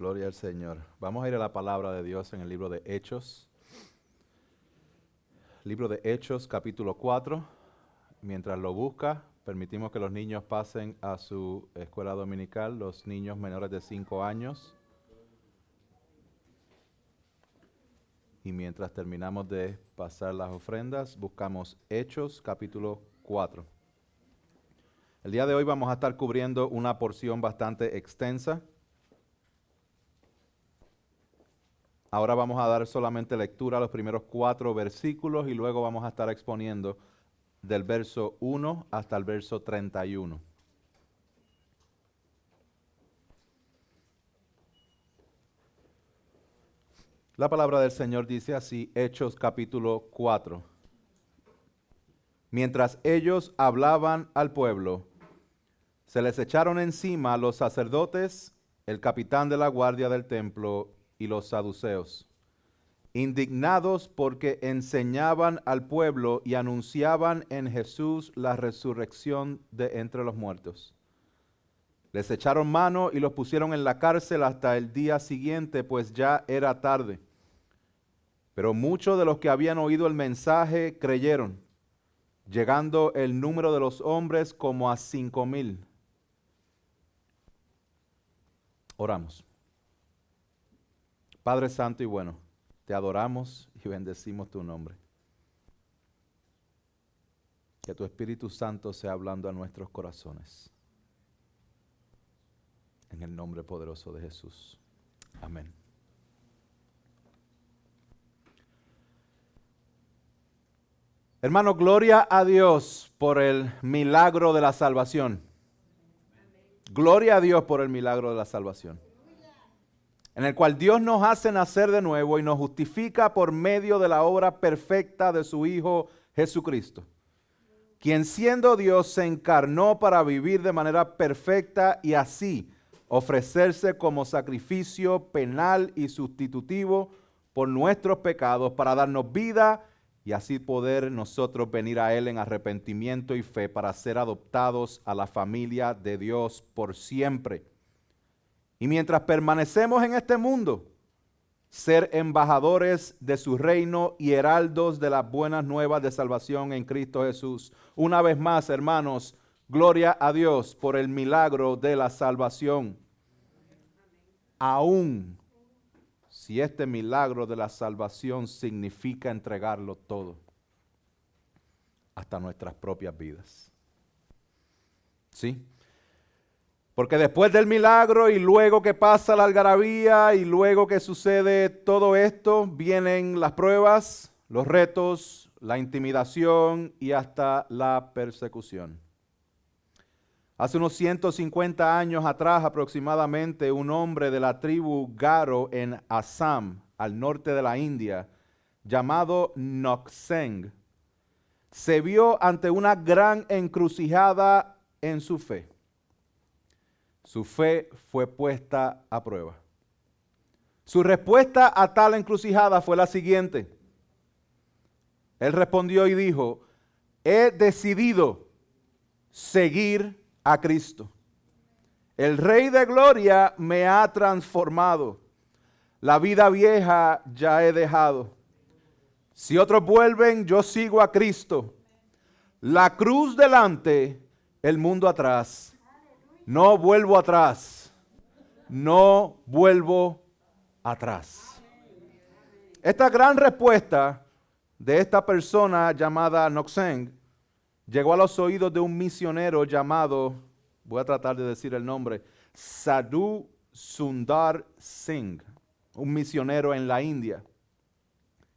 Gloria al Señor. Vamos a ir a la palabra de Dios en el libro de Hechos. Libro de Hechos, capítulo 4. Mientras lo busca, permitimos que los niños pasen a su escuela dominical, los niños menores de 5 años. Y mientras terminamos de pasar las ofrendas, buscamos Hechos, capítulo 4. El día de hoy vamos a estar cubriendo una porción bastante extensa. Ahora vamos a dar solamente lectura a los primeros 4 versículos y luego vamos a estar exponiendo del verso 1 hasta el verso 31. La palabra del Señor dice así, Hechos capítulo 4. Mientras ellos hablaban al pueblo, se les echaron encima los sacerdotes, el capitán de la guardia del templo y los saduceos, indignados porque enseñaban al pueblo y anunciaban en Jesús la resurrección de entre los muertos. Les echaron mano y los pusieron en la cárcel hasta el día siguiente, pues ya era tarde. Pero muchos de los que habían oído el mensaje creyeron, llegando el número de los hombres como a 5,000. Oramos. Padre Santo y bueno, te adoramos y bendecimos tu nombre. Que tu Espíritu Santo sea hablando a nuestros corazones. En el nombre poderoso de Jesús. Amén. Hermano, gloria a Dios por el milagro de la salvación. Gloria a Dios por el milagro de la salvación, en el cual Dios nos hace nacer de nuevo y nos justifica por medio de la obra perfecta de su Hijo Jesucristo, quien siendo Dios se encarnó para vivir de manera perfecta y así ofrecerse como sacrificio penal y sustitutivo por nuestros pecados para darnos vida y así poder nosotros venir a Él en arrepentimiento y fe para ser adoptados a la familia de Dios por siempre. Y mientras permanecemos en este mundo, ser embajadores de su reino y heraldos de las buenas nuevas de salvación en Cristo Jesús. Una vez más, hermanos, gloria a Dios por el milagro de la salvación. Aún si este milagro de la salvación significa entregarlo todo, hasta nuestras propias vidas. ¿Sí? Porque después del milagro y luego que pasa la algarabía y luego que sucede todo esto, vienen las pruebas, los retos, la intimidación y hasta la persecución. Hace unos 150 años atrás aproximadamente, un hombre de la tribu Garo en Assam, al norte de la India, llamado Nokseng, se vio ante una gran encrucijada en su fe. Su fe fue puesta a prueba. Su respuesta a tal encrucijada fue la siguiente. Él respondió y dijo, he decidido seguir a Cristo. El Rey de Gloria me ha transformado. La vida vieja ya he dejado. Si otros vuelven, yo sigo a Cristo. La cruz delante, el mundo atrás. No vuelvo atrás. No vuelvo atrás. Esta gran respuesta de esta persona llamada Nokseng llegó a los oídos de un misionero llamado, voy a tratar de decir el nombre, Sadhu Sundar Singh, un misionero en la India,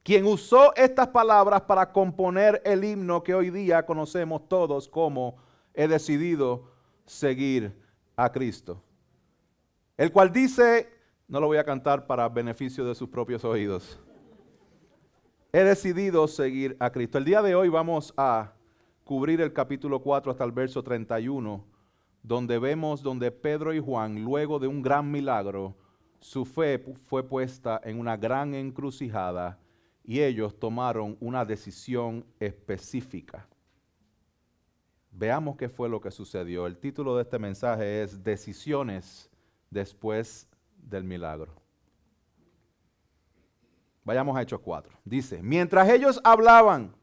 quien usó estas palabras para componer el himno que hoy día conocemos todos como he decidido seguir a Cristo. El cual dice, no lo voy a cantar para beneficio de sus propios oídos, he decidido seguir a Cristo. El día de hoy vamos a cubrir el capítulo 4 hasta el verso 31, donde vemos donde Pedro y Juan, luego de un gran milagro, su fe fue puesta en una gran encrucijada y ellos tomaron una decisión específica. Veamos qué fue lo que sucedió. El título de este mensaje es Decisiones después del milagro. Vayamos a Hechos 4. Dice, mientras ellos hablaban,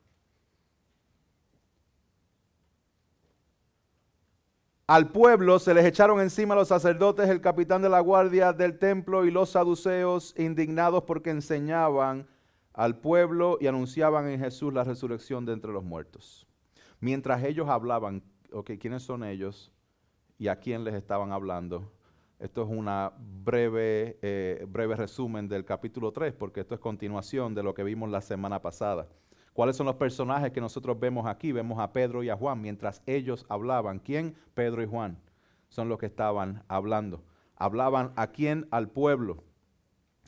al pueblo se les echaron encima los sacerdotes, el capitán de la guardia del templo y los saduceos, indignados porque enseñaban al pueblo y anunciaban en Jesús la resurrección de entre los muertos. Mientras ellos hablaban, ¿quiénes son ellos y a quién les estaban hablando? Esto es una breve resumen del capítulo 3, porque esto es continuación de lo que vimos la semana pasada. ¿Cuáles son los personajes que nosotros vemos aquí? Vemos a Pedro y a Juan mientras ellos hablaban. ¿Quién? Pedro y Juan son los que estaban hablando. ¿Hablaban a quién? Al pueblo.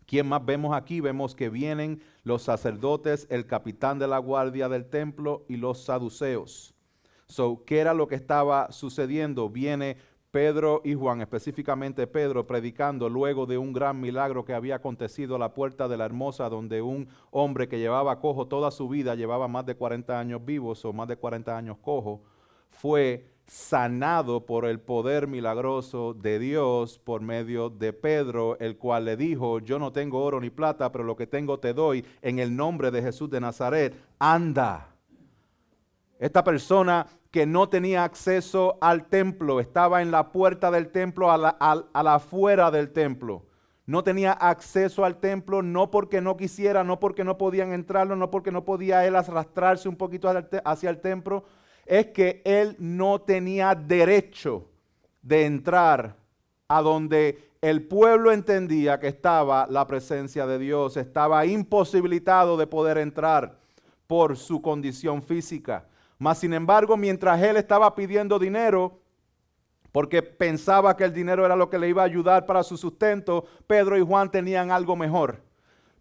¿Quién más vemos aquí? Vemos que vienen los sacerdotes, el capitán de la guardia del templo y los saduceos. ¿Qué era lo que estaba sucediendo? Viene Pedro y Juan, específicamente Pedro, predicando luego de un gran milagro que había acontecido a la puerta de la Hermosa, donde un hombre que llevaba cojo toda su vida, llevaba más de 40 años vivos o más de 40 años cojo, fue sanado por el poder milagroso de Dios por medio de Pedro, el cual le dijo, yo no tengo oro ni plata, pero lo que tengo te doy, en el nombre de Jesús de Nazaret, anda. Esta persona que no tenía acceso al templo, estaba en la puerta del templo, a la afuera del templo. No tenía acceso al templo, no porque no quisiera, no porque no podían entrarlo, no porque no podía él arrastrarse un poquito hacia el templo. Es que él no tenía derecho de entrar a donde el pueblo entendía que estaba la presencia de Dios. Estaba imposibilitado de poder entrar por su condición física. Mas, sin embargo, mientras él estaba pidiendo dinero, porque pensaba que el dinero era lo que le iba a ayudar para su sustento, Pedro y Juan tenían algo mejor.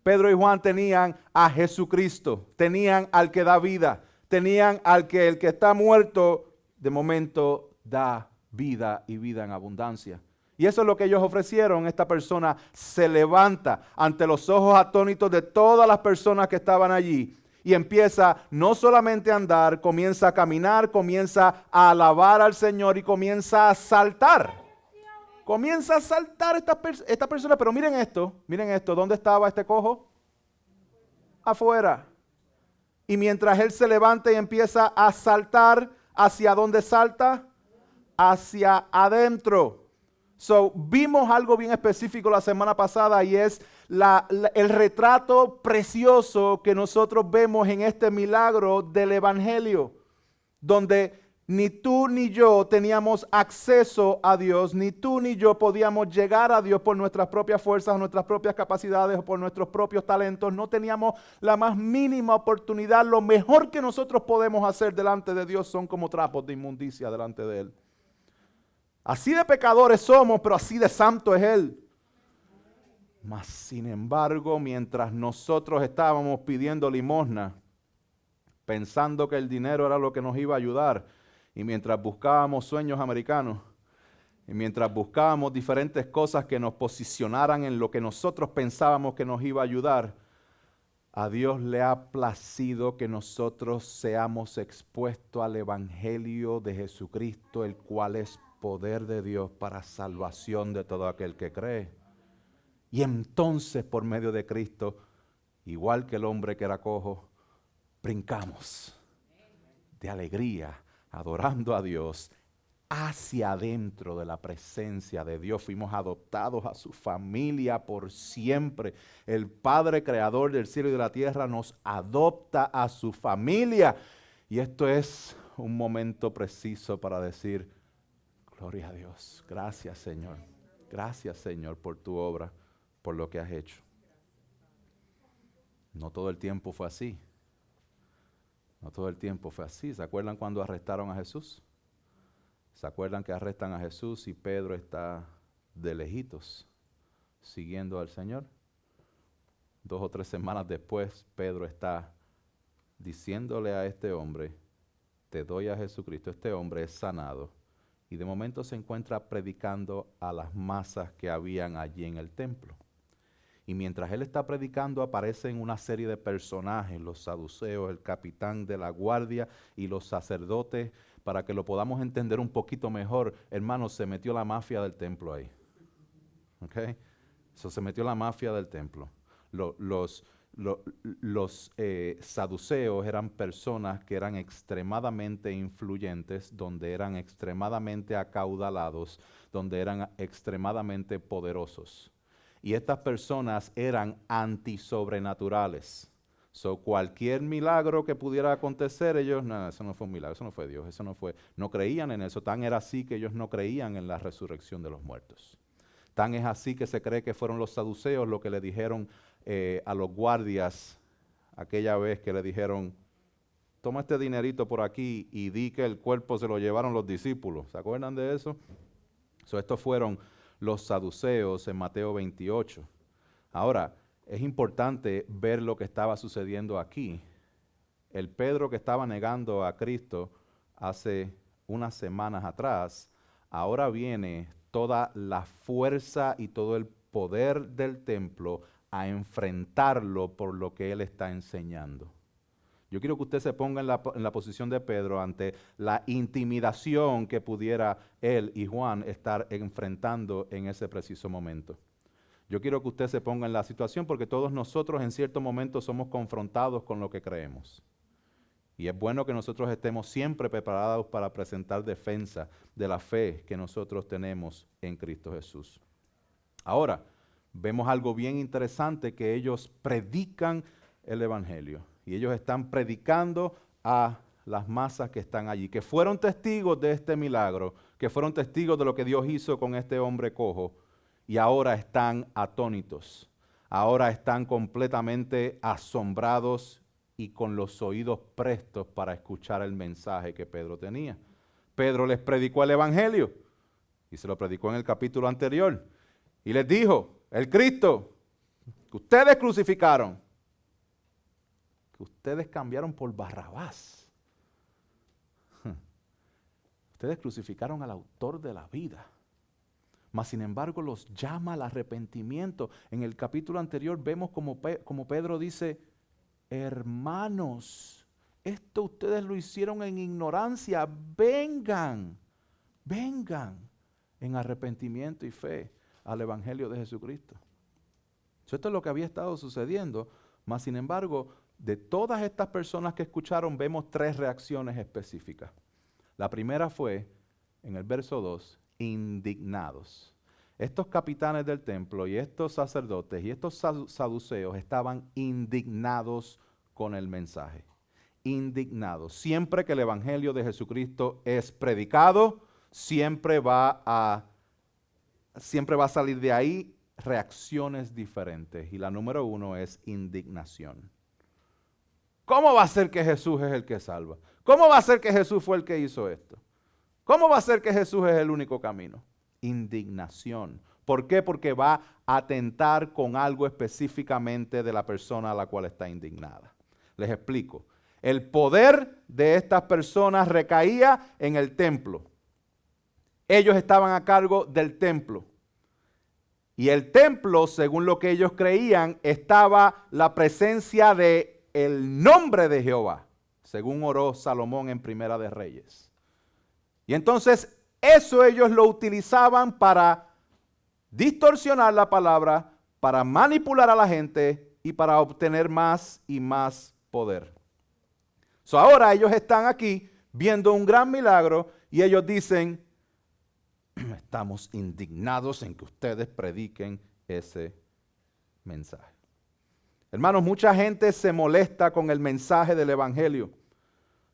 Pedro y Juan tenían a Jesucristo, tenían al que da vida, tenían al que el que está muerto, de momento da vida y vida en abundancia. Y eso es lo que ellos ofrecieron. Esta persona se levanta ante los ojos atónitos de todas las personas que estaban allí. Y empieza no solamente a andar, comienza a caminar, comienza a alabar al Señor y comienza a saltar. Comienza a saltar esta persona. Pero miren esto. ¿Dónde estaba este cojo? Afuera. Y mientras él se levanta y empieza a saltar, ¿hacia dónde salta? Hacia adentro. Vimos algo bien específico la semana pasada y es el retrato precioso que nosotros vemos en este milagro del Evangelio, donde ni tú ni yo teníamos acceso a Dios, ni tú ni yo podíamos llegar a Dios por nuestras propias fuerzas, nuestras propias capacidades o por nuestros propios talentos. No teníamos la más mínima oportunidad. Lo mejor que nosotros podemos hacer delante de Dios son como trapos de inmundicia delante de Él. Así de pecadores somos, pero así de santo es Él. Mas, sin embargo, mientras nosotros estábamos pidiendo limosna, pensando que el dinero era lo que nos iba a ayudar, y mientras buscábamos sueños americanos, y mientras buscábamos diferentes cosas que nos posicionaran en lo que nosotros pensábamos que nos iba a ayudar, a Dios le ha placido que nosotros seamos expuestos al Evangelio de Jesucristo, el cual es poder de Dios para salvación de todo aquel que cree. Y entonces, por medio de Cristo, igual que el hombre que era cojo, brincamos de alegría, adorando a Dios, hacia adentro de la presencia de Dios. Fuimos adoptados a su familia por siempre. El Padre creador del cielo y de la tierra nos adopta a su familia. Y esto es un momento preciso para decir, gloria a Dios. Gracias, Señor. Gracias, Señor, por tu obra, por lo que has hecho. No todo el tiempo fue así. No todo el tiempo fue así. ¿Se acuerdan cuando arrestaron a Jesús? ¿Se acuerdan que arrestan a Jesús y Pedro está de lejitos siguiendo al Señor? 2 o 3 semanas después, Pedro está diciéndole a este hombre, te doy a Jesucristo. Este hombre es sanado. Y de momento se encuentra predicando a las masas que habían allí en el templo. Y mientras él está predicando, aparecen una serie de personajes, los saduceos, el capitán de la guardia y los sacerdotes. Para que lo podamos entender un poquito mejor, hermanos, se metió la mafia del templo ahí. ¿Okay? Eso se metió la mafia del templo. Los saduceos eran personas que eran extremadamente influyentes, donde eran extremadamente acaudalados, donde eran extremadamente poderosos. Y estas personas eran antisobrenaturales. So, cualquier milagro que pudiera acontecer, ellos, no, eso no fue un milagro, eso no fue Dios, eso no fue, no creían en eso. Tan era así que ellos no creían en la resurrección de los muertos. Tan es así que se cree que fueron los saduceos los que le dijeron a los guardias aquella vez que le dijeron, toma este dinerito por aquí y di que el cuerpo se lo llevaron los discípulos. ¿Se acuerdan de eso? Estos fueron los saduceos en Mateo 28. Ahora, es importante ver lo que estaba sucediendo aquí. El Pedro que estaba negando a Cristo hace unas semanas atrás, ahora viene toda la fuerza y todo el poder del templo a enfrentarlo por lo que él está enseñando. Yo quiero que usted se ponga en la posición de Pedro ante la intimidación que pudiera él y Juan estar enfrentando en ese preciso momento. Yo quiero que usted se ponga en la situación porque todos nosotros en cierto momento somos confrontados con lo que creemos. Y es bueno que nosotros estemos siempre preparados para presentar defensa de la fe que nosotros tenemos en Cristo Jesús. Ahora, vemos algo bien interesante, que ellos predican el Evangelio. Y ellos están predicando a las masas que están allí, que fueron testigos de este milagro, que fueron testigos de lo que Dios hizo con este hombre cojo, y ahora están atónitos, ahora están completamente asombrados y con los oídos prestos para escuchar el mensaje que Pedro tenía. Pedro les predicó el Evangelio, y se lo predicó en el capítulo anterior, y les dijo, el Cristo que ustedes crucificaron, que ustedes cambiaron por Barrabás. Ustedes crucificaron al autor de la vida. Mas sin embargo los llama al arrepentimiento. En el capítulo anterior vemos como Pedro dice, hermanos, esto ustedes lo hicieron en ignorancia, vengan en arrepentimiento y fe al Evangelio de Jesucristo. Esto es lo que había estado sucediendo, mas sin embargo, de todas estas personas que escucharon, vemos tres reacciones específicas. La primera fue, en el verso 2, indignados. Estos capitanes del templo y estos sacerdotes y estos saduceos estaban indignados con el mensaje. Indignados. Siempre que el Evangelio de Jesucristo es predicado, siempre va a salir de ahí reacciones diferentes. Y la número uno es indignación. ¿Cómo va a ser que Jesús es el que salva? ¿Cómo va a ser que Jesús fue el que hizo esto? ¿Cómo va a ser que Jesús es el único camino? Indignación. ¿Por qué? Porque va a atentar con algo específicamente de la persona a la cual está indignada. Les explico. El poder de estas personas recaía en el templo. Ellos estaban a cargo del templo. Y el templo, según lo que ellos creían, estaba la presencia de el nombre de Jehová, según oró Salomón en Primera de Reyes. Y entonces eso ellos lo utilizaban para distorsionar la palabra, para manipular a la gente y para obtener más y más poder. Ahora ellos están aquí viendo un gran milagro y ellos dicen, estamos indignados en que ustedes prediquen ese mensaje. Hermanos, mucha gente se molesta con el mensaje del Evangelio,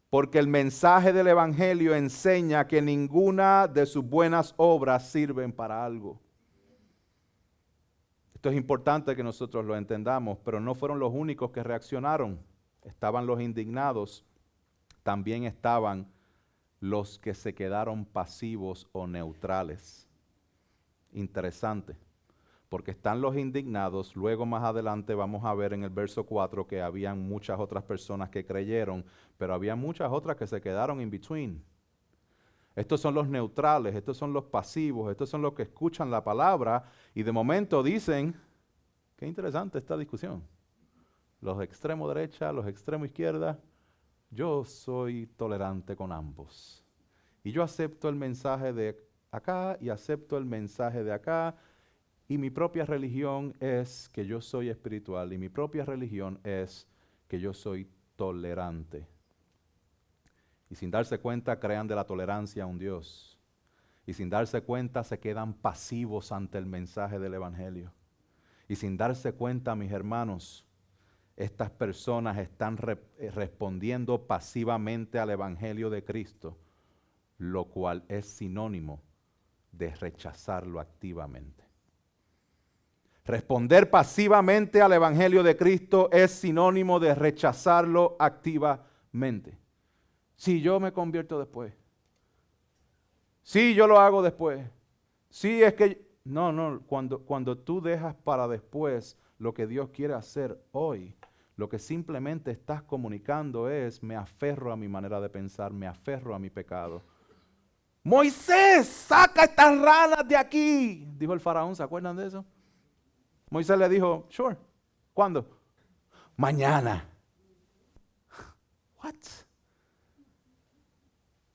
porque el mensaje del Evangelio enseña que ninguna de sus buenas obras sirven para algo. Esto es importante que nosotros lo entendamos, pero no fueron los únicos que reaccionaron. Estaban los indignados, también estaban los que se quedaron pasivos o neutrales. Interesante. Porque están los indignados, luego más adelante vamos a ver en el verso 4 que habían muchas otras personas que creyeron, pero había muchas otras que se quedaron in between. Estos son los neutrales, estos son los pasivos, estos son los que escuchan la palabra y de momento dicen, qué interesante esta discusión. Los extremo derecha, los extremo izquierda, yo soy tolerante con ambos. Y yo acepto el mensaje de acá y acepto el mensaje de acá. Y mi propia religión es que yo soy espiritual y mi propia religión es que yo soy tolerante. Y sin darse cuenta crean de la tolerancia a un Dios. Y sin darse cuenta se quedan pasivos ante el mensaje del Evangelio. Y sin darse cuenta, mis hermanos, estas personas están respondiendo pasivamente al Evangelio de Cristo, lo cual es sinónimo de rechazarlo activamente. Responder pasivamente al Evangelio de Cristo es sinónimo de rechazarlo activamente. Si yo me convierto después. Si yo lo hago después. Si es que... No, cuando tú dejas para después lo que Dios quiere hacer hoy, lo que simplemente estás comunicando es, me aferro a mi manera de pensar, me aferro a mi pecado. Moisés, saca estas ranas de aquí, dijo el faraón, ¿se acuerdan de eso? Moisés le dijo, sure, ¿cuándo? Mañana. What?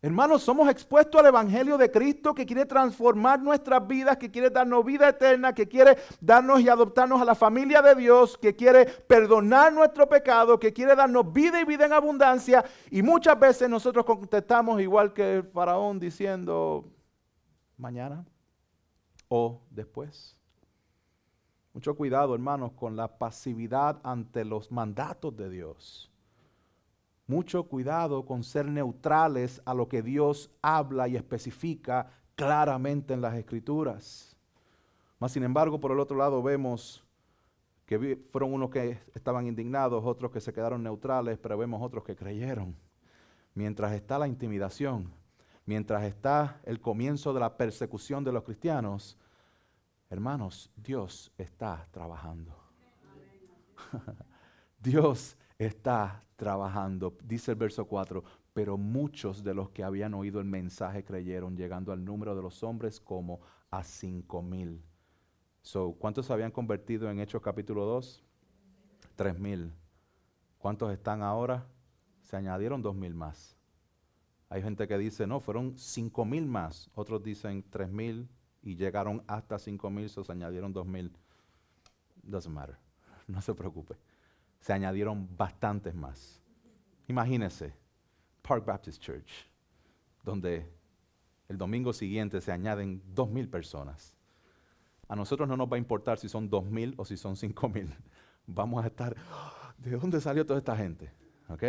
Hermanos, somos expuestos al Evangelio de Cristo que quiere transformar nuestras vidas, que quiere darnos vida eterna, que quiere darnos y adoptarnos a la familia de Dios, que quiere perdonar nuestro pecado, que quiere darnos vida y vida en abundancia. Y muchas veces nosotros contestamos igual que el faraón diciendo, mañana o después. Mucho cuidado, hermanos, con la pasividad ante los mandatos de Dios. Mucho cuidado con ser neutrales a lo que Dios habla y especifica claramente en las Escrituras. Mas, sin embargo, por el otro lado vemos que fueron unos que estaban indignados, otros que se quedaron neutrales, pero vemos otros que creyeron. Mientras está la intimidación, mientras está el comienzo de la persecución de los cristianos, hermanos, Dios está trabajando. Dios está trabajando. Dice el verso 4, pero muchos de los que habían oído el mensaje creyeron, llegando al número de los hombres como a 5,000. ¿Cuántos se habían convertido en Hechos capítulo 2? 3,000. ¿Cuántos están ahora? Se añadieron 2,000 más. Hay gente que dice, no, fueron 5,000 más. Otros dicen 3,000 y llegaron hasta 5,000, se añadieron 2,000. Doesn't matter. No se preocupe. Se añadieron bastantes más. Imagínense, Park Baptist Church, donde el domingo siguiente se añaden 2,000 personas. A nosotros no nos va a importar si son 2,000 o si son 5,000. Vamos a estar, ¿de dónde salió toda esta gente? ¿Ok?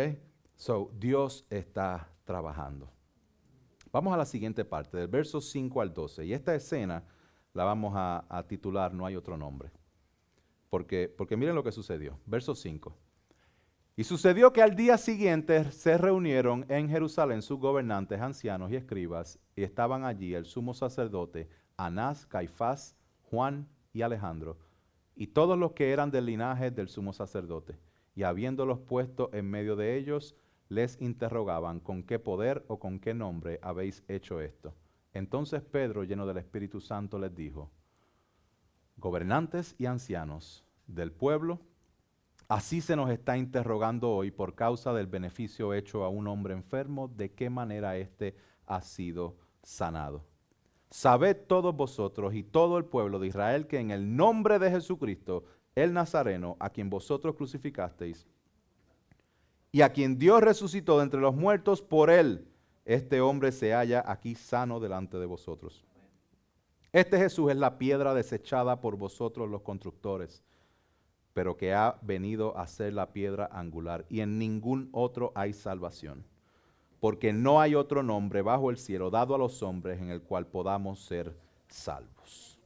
Dios está trabajando. Vamos a la siguiente parte, del verso 5 al 12. Y esta escena la vamos a titular No hay otro nombre. Porque miren lo que sucedió. Verso 5. Y sucedió que al día siguiente se reunieron en Jerusalén sus gobernantes, ancianos y escribas, y estaban allí el sumo sacerdote, Anás, Caifás, Juan y Alejandro, y todos los que eran del linaje del sumo sacerdote. Y habiéndolos puesto en medio de ellos, les interrogaban, ¿con qué poder o con qué nombre habéis hecho esto? Entonces Pedro, lleno del Espíritu Santo, les dijo, gobernantes y ancianos del pueblo, así se nos está interrogando hoy por causa del beneficio hecho a un hombre enfermo, de qué manera éste ha sido sanado. Sabed todos vosotros y todo el pueblo de Israel que en el nombre de Jesucristo, el Nazareno, a quien vosotros crucificasteis, y a quien Dios resucitó de entre los muertos, por él, este hombre se halla aquí sano delante de vosotros. Este Jesús es la piedra desechada por vosotros los constructores, pero que ha venido a ser la piedra angular, y en ningún otro hay salvación, porque no hay otro nombre bajo el cielo dado a los hombres en el cual podamos ser salvos.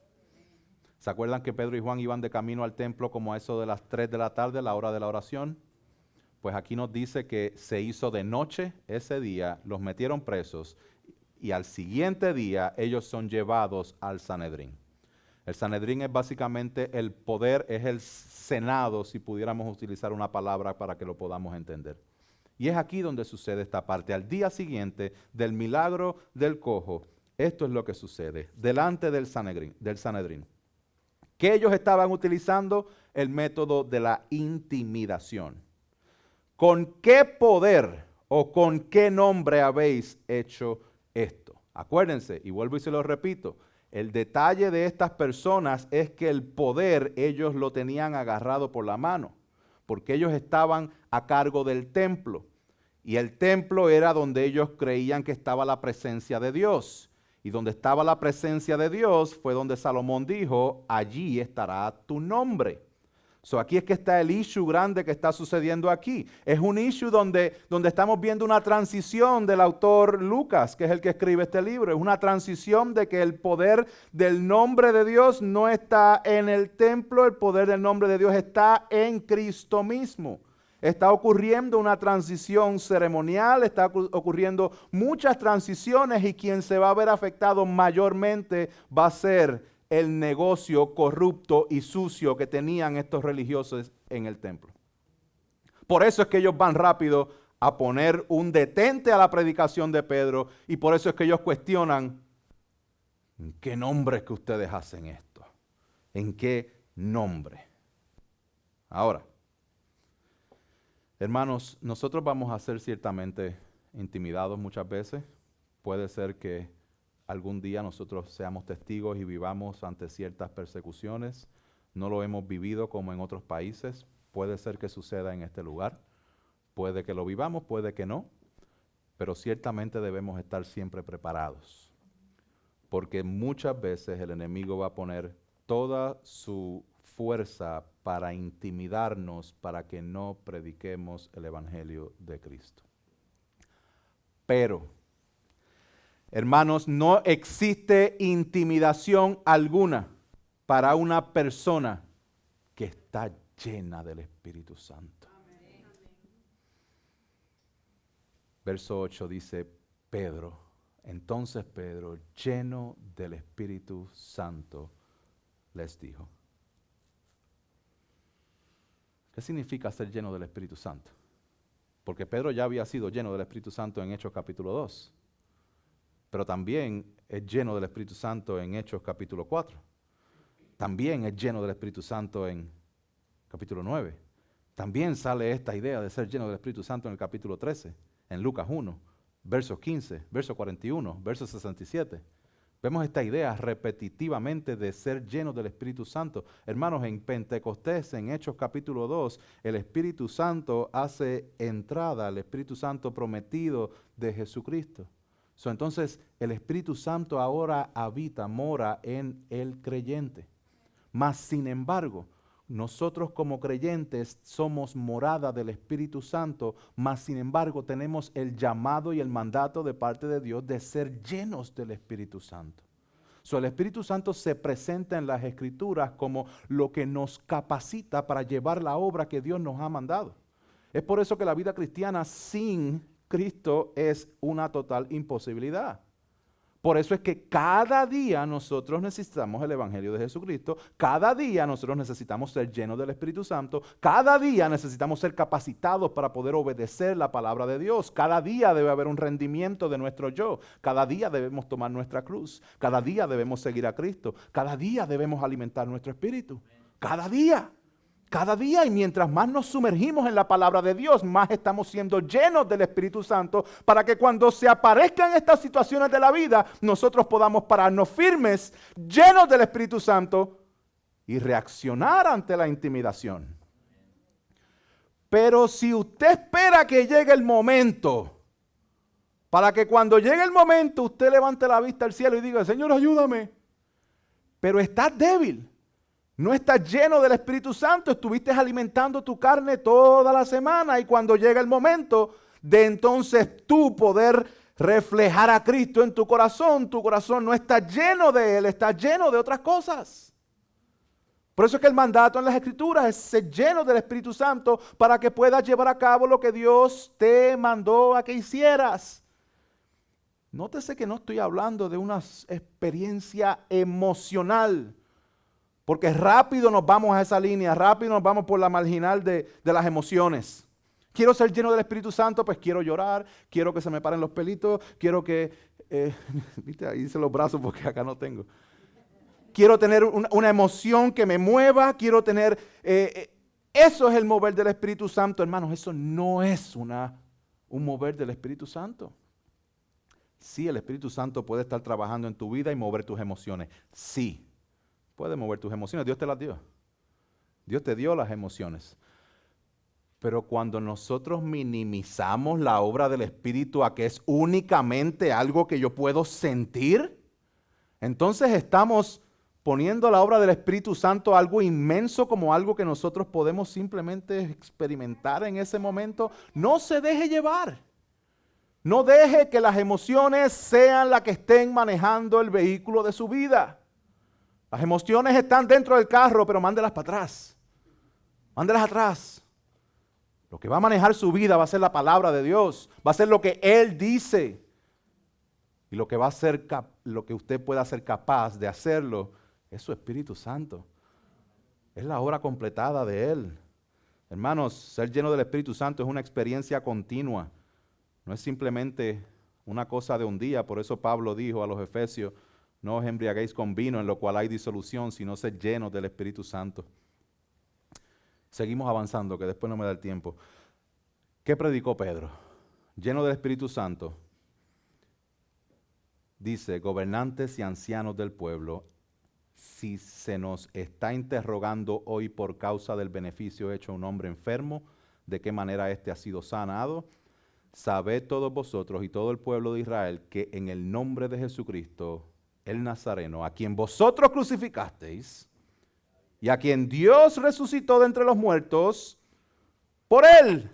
¿Se acuerdan que Pedro y Juan iban de camino al templo como a eso de las 3 de la tarde, la hora de la oración? Pues aquí nos dice que se hizo de noche ese día, los metieron presos, y al siguiente día ellos son llevados al Sanedrín. El Sanedrín es básicamente el poder, es el Senado, si pudiéramos utilizar una palabra para que lo podamos entender. Y es aquí donde sucede esta parte. Al día siguiente del milagro del cojo, esto es lo que sucede, delante del Sanedrín. Que ellos estaban utilizando el método de la intimidación. ¿Con qué poder o con qué nombre habéis hecho esto? Acuérdense, y vuelvo y se lo repito, El detalle de estas personas es que el poder ellos lo tenían agarrado por la mano, porque ellos estaban a cargo del templo. Y el templo era donde ellos creían que estaba la presencia de Dios. Y donde estaba la presencia de Dios fue donde Salomón dijo, allí estará tu nombre. So, aquí es que está el issue grande que está sucediendo aquí. Es un issue donde estamos viendo una transición del autor Lucas, que es el que escribe este libro. Es una transición de que el poder del nombre de Dios no está en el templo, el poder del nombre de Dios está en Cristo mismo. Está ocurriendo una transición ceremonial, está ocurriendo muchas transiciones y quien se va a ver afectado mayormente va a ser el negocio corrupto y sucio que tenían estos religiosos en el templo. Por eso es que ellos van rápido a poner un detente a la predicación de Pedro y por eso es que ellos cuestionan, ¿en qué nombre es que ustedes hacen esto? ¿En qué nombre? Ahora, hermanos, nosotros vamos a ser ciertamente intimidados muchas veces. Puede ser que algún día nosotros seamos testigos y vivamos ante ciertas persecuciones. No lo hemos vivido como en otros países. Puede ser que suceda en este lugar. Puede que lo vivamos, puede que no. Pero ciertamente debemos estar siempre preparados. Porque muchas veces el enemigo va a poner toda su fuerza para intimidarnos, para que no prediquemos el evangelio de Cristo. Pero, hermanos, no existe intimidación alguna para una persona que está llena del Espíritu Santo. Amén. Verso 8 dice, entonces Pedro, lleno del Espíritu Santo, les dijo. ¿Qué significa ser lleno del Espíritu Santo? Porque Pedro ya había sido lleno del Espíritu Santo en Hechos capítulo 2. Pero también es lleno del Espíritu Santo en Hechos capítulo 4. También es lleno del Espíritu Santo en capítulo 9. También sale esta idea de ser lleno del Espíritu Santo en el capítulo 13, en Lucas 1, versos 15, verso 41, verso 67. Vemos esta idea repetitivamente de ser lleno del Espíritu Santo. Hermanos, en Pentecostés, en Hechos capítulo 2, el Espíritu Santo hace entrada al Espíritu Santo prometido de Jesucristo. Entonces, el Espíritu Santo ahora habita, mora en el creyente. Mas, sin embargo, nosotros como creyentes somos morada del Espíritu Santo, mas, sin embargo, tenemos el llamado y el mandato de parte de Dios de ser llenos del Espíritu Santo. El Espíritu Santo se presenta en las Escrituras como lo que nos capacita para llevar la obra que Dios nos ha mandado. Es por eso que la vida cristiana sin Cristo es una total imposibilidad. Por eso es que cada día nosotros necesitamos el Evangelio de Jesucristo, cada día nosotros necesitamos ser llenos del Espíritu Santo, cada día necesitamos ser capacitados para poder obedecer la palabra de Dios, cada día debe haber un rendimiento de nuestro yo, cada día debemos tomar nuestra cruz, cada día debemos seguir a Cristo, cada día debemos alimentar nuestro espíritu, cada día. Cada día, y mientras más nos sumergimos en la palabra de Dios, más estamos siendo llenos del Espíritu Santo para que cuando se aparezcan estas situaciones de la vida, nosotros podamos pararnos firmes, llenos del Espíritu Santo y reaccionar ante la intimidación. Pero si usted espera que llegue el momento, para que cuando llegue el momento usted levante la vista al cielo y diga, Señor, ayúdame, pero estás débil. No estás lleno del Espíritu Santo, estuviste alimentando tu carne toda la semana y cuando llega el momento de entonces tú poder reflejar a Cristo en tu corazón no está lleno de Él, está lleno de otras cosas. Por eso es que el mandato en las Escrituras es ser lleno del Espíritu Santo para que puedas llevar a cabo lo que Dios te mandó a que hicieras. Nótese que no estoy hablando de una experiencia emocional. Porque rápido nos vamos a esa línea, rápido nos vamos por la marginal de las emociones. Quiero ser lleno del Espíritu Santo, pues quiero llorar, quiero que se me paren los pelitos, quiero que, viste, ahí hice los brazos porque acá no tengo. Quiero tener una emoción que me mueva, quiero tener, eso es el mover del Espíritu Santo, hermanos, eso no es un mover del Espíritu Santo. Sí, el Espíritu Santo puede estar trabajando en tu vida y mover tus emociones. Sí, puede mover tus emociones. Dios te las dio. Dios te dio las emociones. Pero cuando nosotros minimizamos la obra del Espíritu a que es únicamente algo que yo puedo sentir, entonces estamos poniendo la obra del Espíritu Santo algo inmenso como algo que nosotros podemos simplemente experimentar en ese momento. No se deje llevar. No deje que las emociones sean las que estén manejando el vehículo de su vida. Las emociones están dentro del carro, pero mándelas para atrás. Mándelas atrás. Lo que va a manejar su vida va a ser la palabra de Dios. Va a ser lo que Él dice. Y lo que va a ser, lo que usted pueda ser capaz de hacerlo es su Espíritu Santo. Es la obra completada de Él. Hermanos, ser lleno del Espíritu Santo es una experiencia continua. No es simplemente una cosa de un día. Por eso Pablo dijo a los Efesios, no os embriaguéis con vino en lo cual hay disolución, sino sed llenos del Espíritu Santo. Seguimos avanzando, que después no me da el tiempo. ¿Qué predicó Pedro? Lleno del Espíritu Santo. Dice, gobernantes y ancianos del pueblo, si se nos está interrogando hoy por causa del beneficio hecho a un hombre enfermo, de qué manera éste ha sido sanado, sabed todos vosotros y todo el pueblo de Israel que en el nombre de Jesucristo, el Nazareno, a quien vosotros crucificasteis y a quien Dios resucitó de entre los muertos, por él,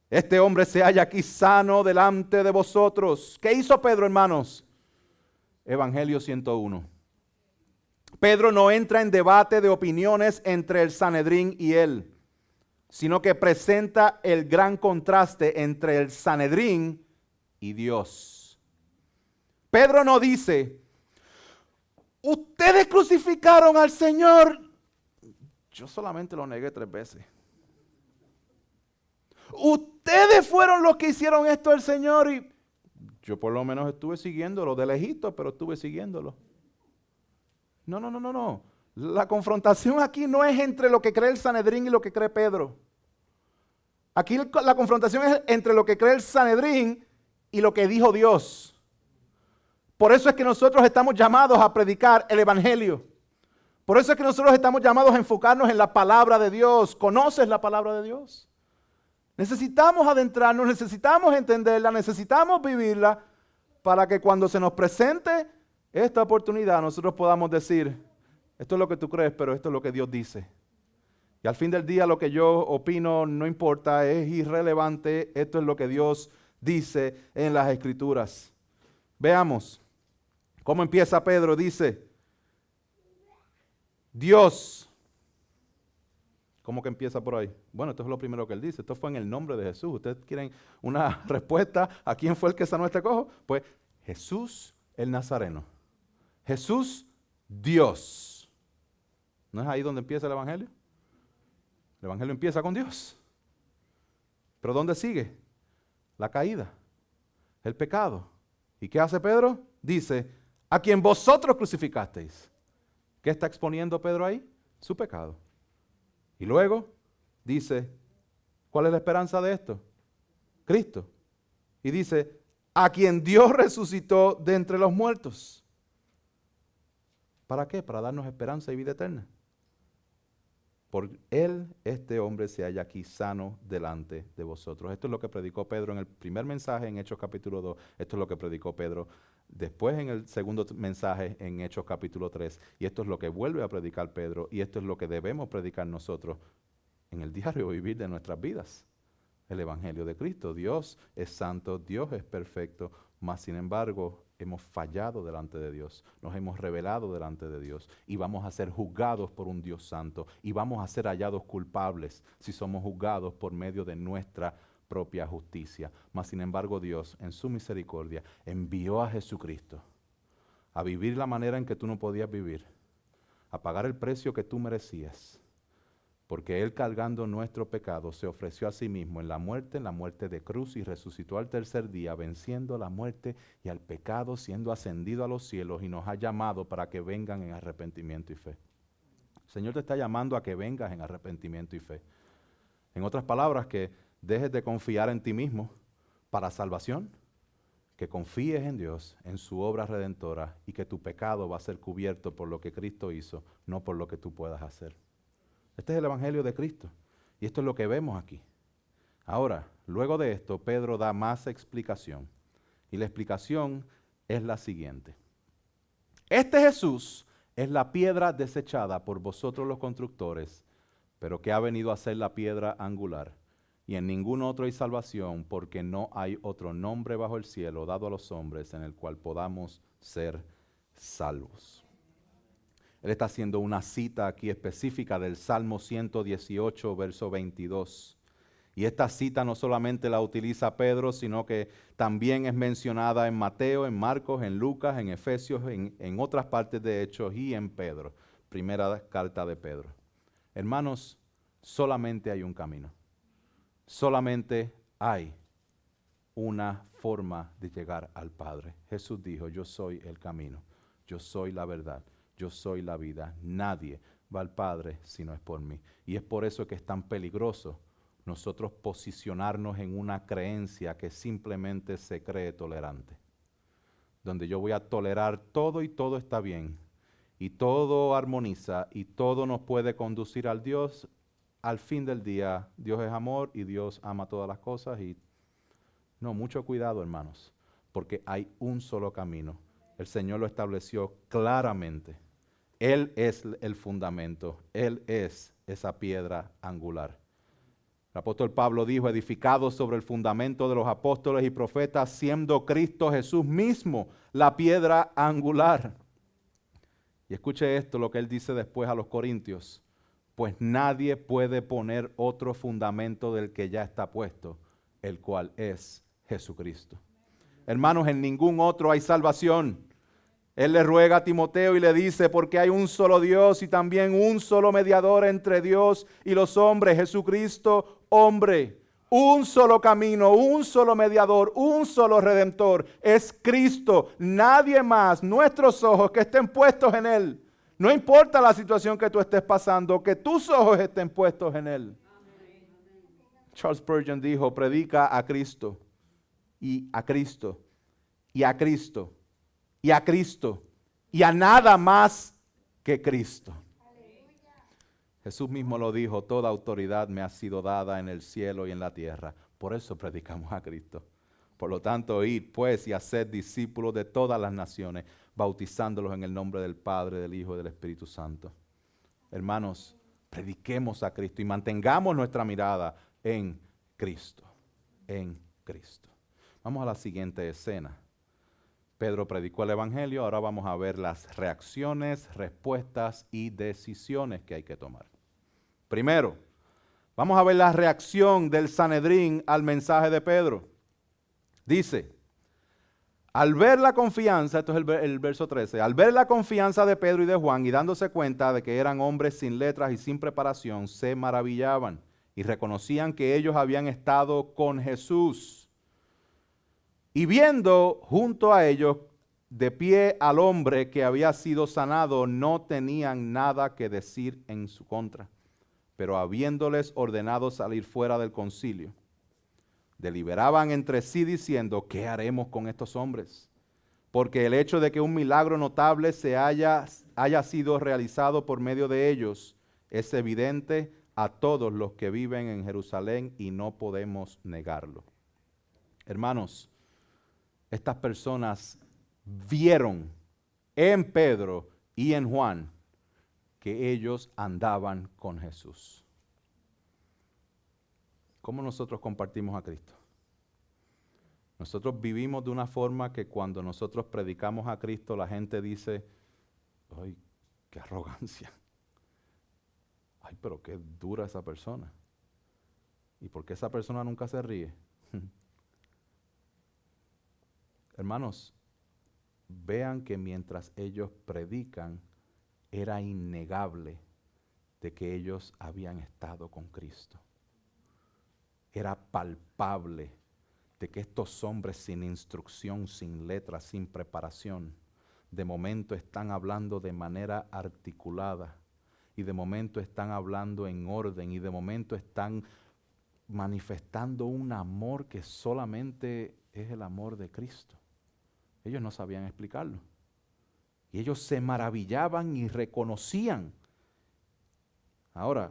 este hombre se halla aquí sano delante de vosotros. ¿Qué hizo Pedro, hermanos? Evangelio 101. Pedro no entra en debate de opiniones entre el Sanedrín y él, sino que presenta el gran contraste entre el Sanedrín y Dios. Pedro no dice, ustedes crucificaron al Señor, yo solamente lo negué 3 veces. Ustedes fueron los que hicieron esto al Señor y yo por lo menos estuve siguiéndolo de lejito, pero estuve siguiéndolo. No. La confrontación aquí no es entre lo que cree el Sanedrín y lo que cree Pedro. Aquí la confrontación es entre lo que cree el Sanedrín y lo que dijo Dios. Por eso es que nosotros estamos llamados a predicar el Evangelio. Por eso es que nosotros estamos llamados a enfocarnos en la palabra de Dios. ¿Conoces la palabra de Dios? Necesitamos adentrarnos, necesitamos entenderla, necesitamos vivirla para que cuando se nos presente esta oportunidad nosotros podamos decir, esto es lo que tú crees, pero esto es lo que Dios dice. Y al fin del día lo que yo opino no importa, es irrelevante, esto es lo que Dios dice en las Escrituras. Veamos cómo empieza Pedro, dice, Dios. ¿Cómo que empieza por ahí? Bueno, esto es lo primero que él dice. Esto fue en el nombre de Jesús. ¿Ustedes quieren una respuesta a quién fue el que sanó este cojo? Pues Jesús el Nazareno. Jesús Dios. ¿No es ahí donde empieza el Evangelio? El Evangelio empieza con Dios. ¿Pero dónde sigue? La caída, el pecado. ¿Y qué hace Pedro? Dice, a quien vosotros crucificasteis. ¿Qué está exponiendo Pedro ahí? Su pecado. Y luego dice, ¿cuál es la esperanza de esto? Cristo. Y dice, a quien Dios resucitó de entre los muertos. ¿Para qué? Para darnos esperanza y vida eterna. Por él, este hombre se halla aquí sano delante de vosotros. Esto es lo que predicó Pedro en el primer mensaje en Hechos capítulo 2. Esto es lo que predicó Pedro después en el segundo mensaje en Hechos capítulo 3. Y esto es lo que vuelve a predicar Pedro. Y esto es lo que debemos predicar nosotros en el diario vivir de nuestras vidas. El Evangelio de Cristo. Dios es santo, Dios es perfecto, mas sin embargo hemos fallado delante de Dios, nos hemos rebelado delante de Dios y vamos a ser juzgados por un Dios santo y vamos a ser hallados culpables si somos juzgados por medio de nuestra propia justicia. Mas sin embargo Dios en su misericordia envió a Jesucristo a vivir la manera en que tú no podías vivir, a pagar el precio que tú merecías. Porque Él cargando nuestro pecado se ofreció a sí mismo en la muerte de cruz y resucitó al tercer día, venciendo la muerte y al pecado, siendo ascendido a los cielos y nos ha llamado para que vengan en arrepentimiento y fe. El Señor te está llamando a que vengas en arrepentimiento y fe. En otras palabras, que dejes de confiar en ti mismo para salvación que confíes en Dios, en su obra redentora, y que tu pecado va a ser cubierto por lo que Cristo hizo, no por lo que tú puedas hacer. Este es el Evangelio de Cristo, y esto es lo que vemos aquí. Ahora, luego de esto, Pedro da más explicación, y la explicación es la siguiente. Este Jesús es la piedra desechada por vosotros los constructores, pero que ha venido a ser la piedra angular. Y en ningún otro hay salvación, porque no hay otro nombre bajo el cielo dado a los hombres en el cual podamos ser salvos. Él está haciendo una cita aquí específica del Salmo 118, verso 22. Y esta cita no solamente la utiliza Pedro, sino que también es mencionada en Mateo, en Marcos, en Lucas, en Efesios, en otras partes de Hechos y en Pedro. Primera carta de Pedro. Hermanos, solamente hay un camino. Solamente hay una forma de llegar al Padre. Jesús dijo, yo soy el camino, yo soy la verdad, yo soy la vida. Nadie va al Padre si no es por mí. Y es por eso que es tan peligroso nosotros posicionarnos en una creencia que simplemente se cree tolerante. Donde yo voy a tolerar todo y todo está bien. Y todo armoniza y todo nos puede conducir al Dios. Al fin del día, Dios es amor y Dios ama todas las cosas. Y no, mucho cuidado, hermanos, porque hay un solo camino. El Señor lo estableció claramente. Él es el fundamento. Él es esa piedra angular. El apóstol Pablo dijo, edificado sobre el fundamento de los apóstoles y profetas, siendo Cristo Jesús mismo la piedra angular. Y escuche esto, lo que él dice después a los Corintios. Pues nadie puede poner otro fundamento del que ya está puesto, el cual es Jesucristo. Hermanos, en ningún otro hay salvación. Él le ruega a Timoteo y le dice, porque hay un solo Dios y también un solo mediador entre Dios y los hombres, Jesucristo, hombre. Un solo camino, un solo mediador, un solo redentor. Es Cristo, nadie más. Nuestros ojos que estén puestos en Él. No importa la situación que tú estés pasando, que tus ojos estén puestos en Él. Amén. Charles Spurgeon dijo, predica a Cristo y a Cristo y a Cristo y a Cristo y a nada más que Cristo. Jesús mismo lo dijo, toda autoridad me ha sido dada en el cielo y en la tierra. Por eso predicamos a Cristo. Por lo tanto, id pues y haced discípulos de todas las naciones, bautizándolos en el nombre del Padre, del Hijo y del Espíritu Santo. Hermanos, prediquemos a Cristo y mantengamos nuestra mirada en Cristo. En Cristo. Vamos a la siguiente escena. Pedro predicó el Evangelio, ahora vamos a ver las reacciones, respuestas y decisiones que hay que tomar. Primero, vamos a ver la reacción del Sanedrín al mensaje de Pedro. Dice, al ver la confianza, esto es el verso 13, al ver la confianza de Pedro y de Juan y dándose cuenta de que eran hombres sin letras y sin preparación, se maravillaban y reconocían que ellos habían estado con Jesús. Y viendo junto a ellos de pie al hombre que había sido sanado, no tenían nada que decir en su contra, pero habiéndoles ordenado salir fuera del concilio, deliberaban entre sí diciendo, ¿qué haremos con estos hombres? Porque el hecho de que un milagro notable se haya sido realizado por medio de ellos es evidente a todos los que viven en Jerusalén y no podemos negarlo. Hermanos, estas personas vieron en Pedro y en Juan que ellos andaban con Jesús. ¿Cómo nosotros compartimos a Cristo? Nosotros vivimos de una forma que cuando nosotros predicamos a Cristo la gente dice, ¡ay, qué arrogancia! ¡Ay, pero qué dura esa persona! ¿Y por qué esa persona nunca se ríe? Hermanos, vean que mientras ellos predican, era innegable de que ellos habían estado con Cristo. Era palpable de que estos hombres sin instrucción, sin letra, sin preparación, de momento están hablando de manera articulada y de momento están hablando en orden y de momento están manifestando un amor que solamente es el amor de Cristo. Ellos no sabían explicarlo. Y ellos se maravillaban y reconocían. Ahora,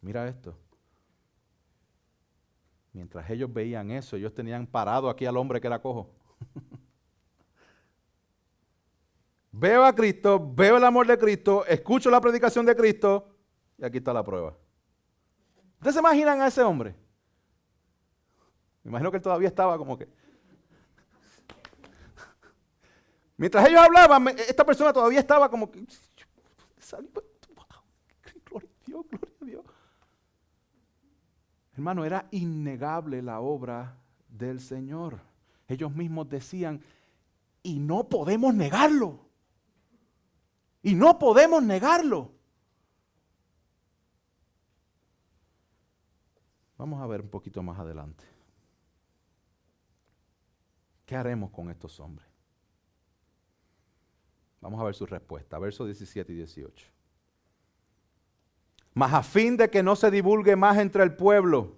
mira esto. Mientras ellos veían eso, ellos tenían parado aquí al hombre que era cojo. Veo a Cristo, veo el amor de Cristo, escucho la predicación de Cristo y aquí está la prueba. ¿Ustedes se imaginan a ese hombre? Me imagino que él todavía estaba como que... Mientras ellos hablaban, esta persona todavía estaba como que... Gloria a Dios, gloria a Dios. Hermano, era innegable la obra del Señor. Ellos mismos decían, y no podemos negarlo. Y no podemos negarlo. Vamos a ver un poquito más adelante. ¿Qué haremos con estos hombres? Vamos a ver su respuesta, versos 17 y 18. Mas a fin de que no se divulgue más entre el pueblo,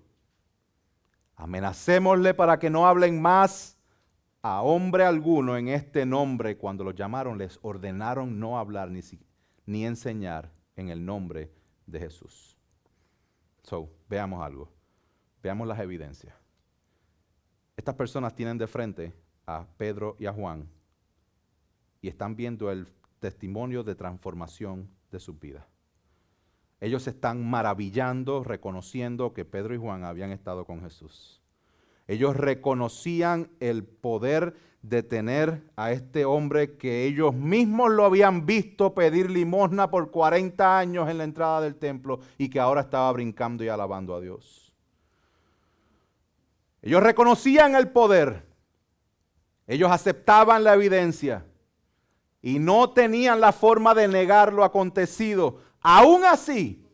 amenacémosle para que no hablen más a hombre alguno en este nombre. Cuando los llamaron, les ordenaron no hablar ni enseñar en el nombre de Jesús. Veamos algo. Veamos las evidencias. Estas personas tienen de frente a Pedro y a Juan y están viendo el testimonio de transformación de sus vidas. Ellos se están maravillando, reconociendo que Pedro y Juan habían estado con Jesús. Ellos reconocían el poder de tener a este hombre que ellos mismos lo habían visto pedir limosna por 40 años en la entrada del templo y que ahora estaba brincando y alabando a Dios. Ellos reconocían el poder. Ellos aceptaban la evidencia y no tenían la forma de negar lo acontecido. Aún así,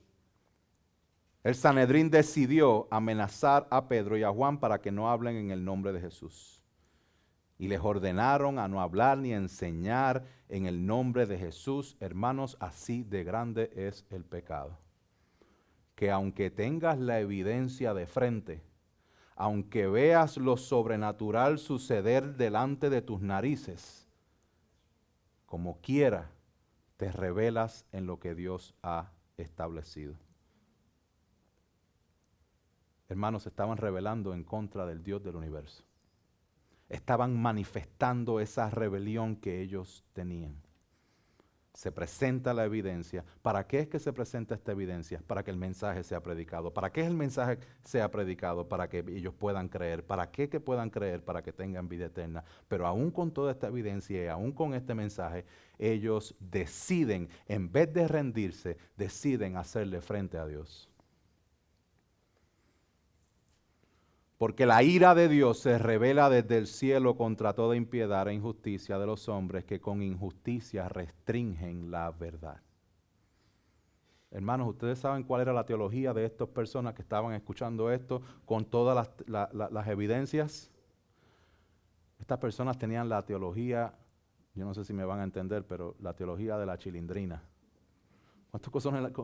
el Sanedrín decidió amenazar a Pedro y a Juan para que no hablen en el nombre de Jesús. Y les ordenaron a no hablar ni enseñar en el nombre de Jesús. Hermanos, así de grande es el pecado. Que aunque tengas la evidencia de frente, aunque veas lo sobrenatural suceder delante de tus narices, como quiera, te revelas en lo que Dios ha establecido. Hermanos, se estaban rebelando en contra del Dios del universo. Estaban manifestando esa rebelión que ellos tenían. Se presenta la evidencia. ¿Para qué es que se presenta esta evidencia? Para que el mensaje sea predicado. ¿Para qué es el mensaje sea predicado? Para que ellos puedan creer. ¿Para qué que puedan creer? Para que tengan vida eterna. Pero aún con toda esta evidencia y aún con este mensaje, ellos deciden, en vez de rendirse, deciden hacerle frente a Dios. Porque la ira de Dios se revela desde el cielo contra toda impiedad e injusticia de los hombres que con injusticia restringen la verdad. Hermanos, ¿ustedes saben cuál era la teología de estas personas que estaban escuchando esto con todas las evidencias? Estas personas tenían la teología, yo no sé si me van a entender, pero la teología de la chilindrina. ¿Cuántos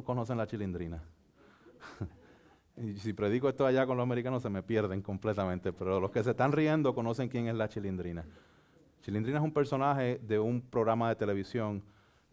conocen la chilindrina? Y si predico esto allá con los americanos se me pierden completamente, pero los que se están riendo conocen quién es la chilindrina. Chilindrina es un personaje de un programa de televisión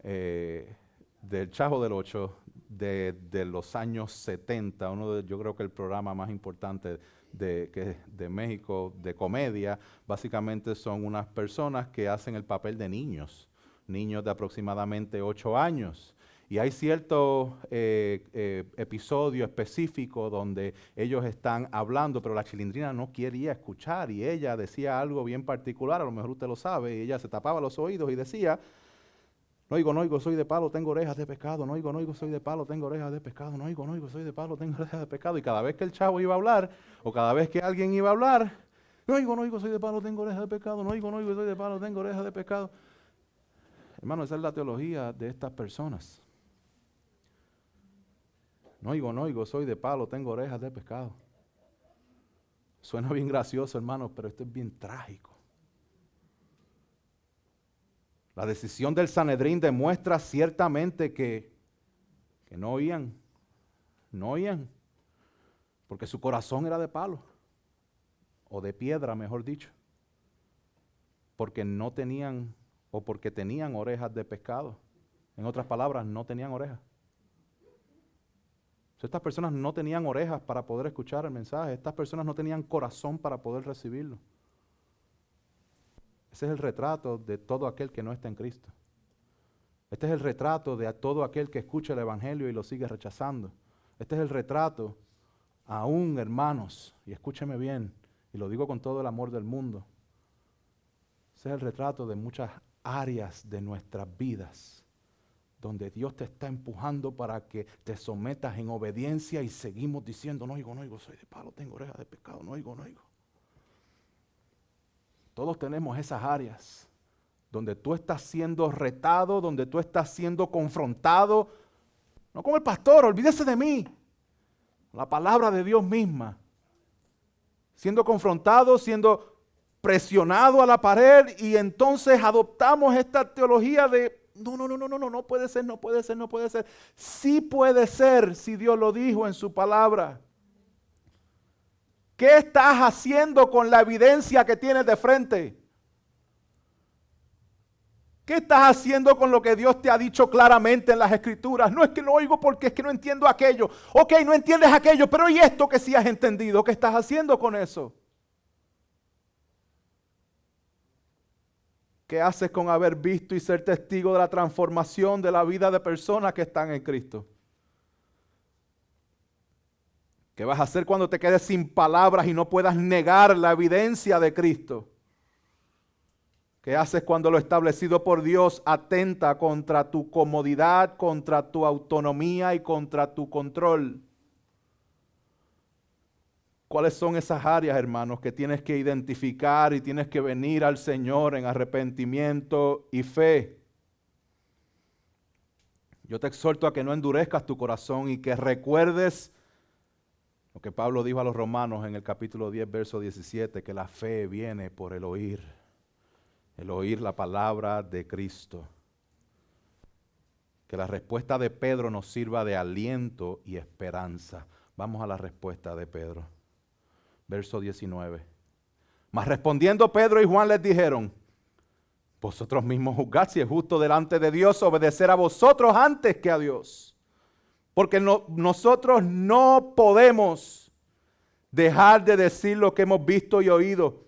del Chavo del Ocho de los años 70, yo creo que el programa más importante de México de comedia. Básicamente son unas personas que hacen el papel de niños de aproximadamente 8 años. Y hay cierto episodio específico donde ellos están hablando, pero la chilindrina no quería escuchar y ella decía algo bien particular, a lo mejor usted lo sabe, y ella se tapaba los oídos y decía, no oigo, soy de palo, tengo orejas de pescado, no oigo, soy de palo, tengo orejas de pescado, no oigo, soy de palo, tengo orejas de pescado. Y cada vez que el chavo iba a hablar, o cada vez que alguien iba a hablar, no oigo, soy de palo, tengo orejas de pescado, no oigo, soy de palo, tengo orejas de pescado. Hermano, esa es la teología de estas personas. No oigo, soy de palo, tengo orejas de pescado. Suena bien gracioso, hermano, pero esto es bien trágico. La decisión del Sanedrín demuestra ciertamente que no oían, porque su corazón era de palo, o de piedra, mejor dicho. porque no tenían o porque tenían orejas de pescado. En otras palabras, no tenían orejas. Estas personas no tenían orejas para poder escuchar el mensaje. Estas personas no tenían corazón para poder recibirlo. Ese es el retrato de todo aquel que no está en Cristo. Este es el retrato de todo aquel que escucha el Evangelio y lo sigue rechazando. Este es el retrato, aún hermanos, y escúcheme bien, y lo digo con todo el amor del mundo. Ese es el retrato de muchas áreas de nuestras vidas, donde Dios te está empujando para que te sometas en obediencia y seguimos diciendo, no oigo, soy de palo, tengo orejas de pescado, no oigo. Todos tenemos esas áreas donde tú estás siendo retado, donde tú estás siendo confrontado, no con el pastor, olvídese de mí, la palabra de Dios misma, siendo confrontado, siendo presionado a la pared, y entonces adoptamos esta teología de no puede ser. Sí puede ser si Dios lo dijo en su palabra. ¿Qué estás haciendo con la evidencia que tienes de frente? ¿Qué estás haciendo con lo que Dios te ha dicho claramente en las Escrituras? No es que no oigo porque es que no entiendo aquello. Ok, no entiendes aquello, pero ¿y esto que sí has entendido? ¿Qué estás haciendo con eso? ¿Qué haces con haber visto y ser testigo de la transformación de la vida de personas que están en Cristo? ¿Qué vas a hacer cuando te quedes sin palabras y no puedas negar la evidencia de Cristo? ¿Qué haces cuando lo establecido por Dios atenta contra tu comodidad, contra tu autonomía y contra tu control? ¿Cuáles son esas áreas, hermanos, que tienes que identificar y tienes que venir al Señor en arrepentimiento y fe? Yo te exhorto a que no endurezcas tu corazón y que recuerdes lo que Pablo dijo a los romanos en el capítulo 10, verso 17, que la fe viene por el oír la palabra de Cristo. Que la respuesta de Pedro nos sirva de aliento y esperanza. Vamos a la respuesta de Pedro. Verso 19. Mas respondiendo Pedro y Juan les dijeron, vosotros mismos juzgad si es justo delante de Dios obedecer a vosotros antes que a Dios. Porque nosotros no podemos dejar de decir lo que hemos visto y oído.